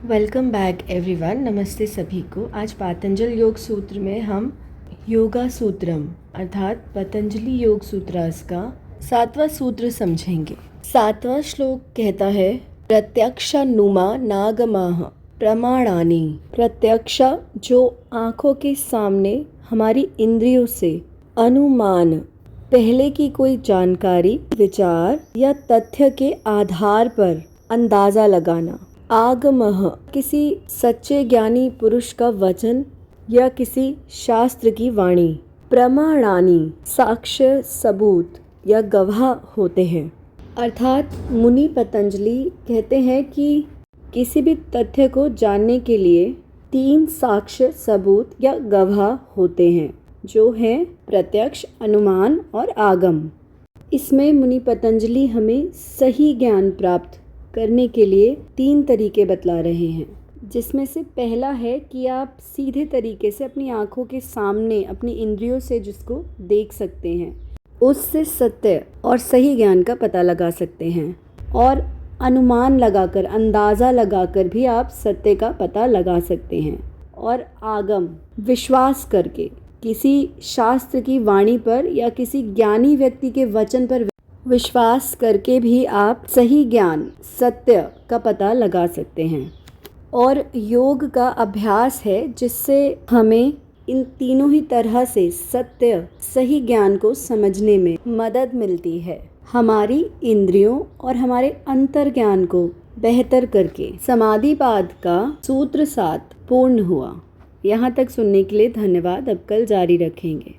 Welcome back everyone. नमस्ते सभी को। आज पातंजल योग सूत्र में हम योगा सूत्रम अर्थात पतंजलि योग सूत्रास का 7वां सूत्र समझेंगे। 7वां श्लोक कहता है, प्रत्यक्षानुमा नागमाः प्रमाणानि। प्रत्यक्ष जो आँखों के सामने हमारी इंद्रियों से अनुमान, पहले की कोई जानकारी, विचार या तथ्य के आधार पर अंदाज़ा लगाना। आगमः किसी सच्चे ज्ञानी पुरुष का वचन या किसी शास्त्र की वाणी। प्रमाणानि साक्ष्य, सबूत या गवाह होते हैं। अर्थात मुनि पतंजलि कहते हैं कि किसी भी तथ्य को जानने के लिए 3 साक्ष्य, सबूत या गवाह होते हैं, जो हैं प्रत्यक्ष, अनुमान और आगम। इसमें मुनि पतंजलि हमें सही ज्ञान प्राप्त करने के लिए 3 तरीके बतला रहे हैं, जिसमें से पहला है कि आप सीधे तरीके से अपनी आँखों के सामने अपनी इंद्रियों से जिसको देख सकते हैं, उससे सत्य और सही ज्ञान का पता लगा सकते हैं। और अनुमान लगाकर, अंदाज़ा लगाकर भी आप सत्य का पता लगा सकते हैं। और आगम, विश्वास करके किसी शास्त्र की वाणी पर या किसी ज्ञानी व्यक्ति के वचन पर विश्वास करके भी आप सही ज्ञान, सत्य का पता लगा सकते हैं। और योग का अभ्यास है जिससे हमें इन तीनों ही तरह से सत्य, सही ज्ञान को समझने में मदद मिलती है। हमारी इंद्रियों और हमारे अंतर ज्ञान को बेहतर करके समाधिपाद का सूत्र 7 पूर्ण हुआ। यहाँ तक सुनने के लिए धन्यवाद। अब कल जारी रखेंगे।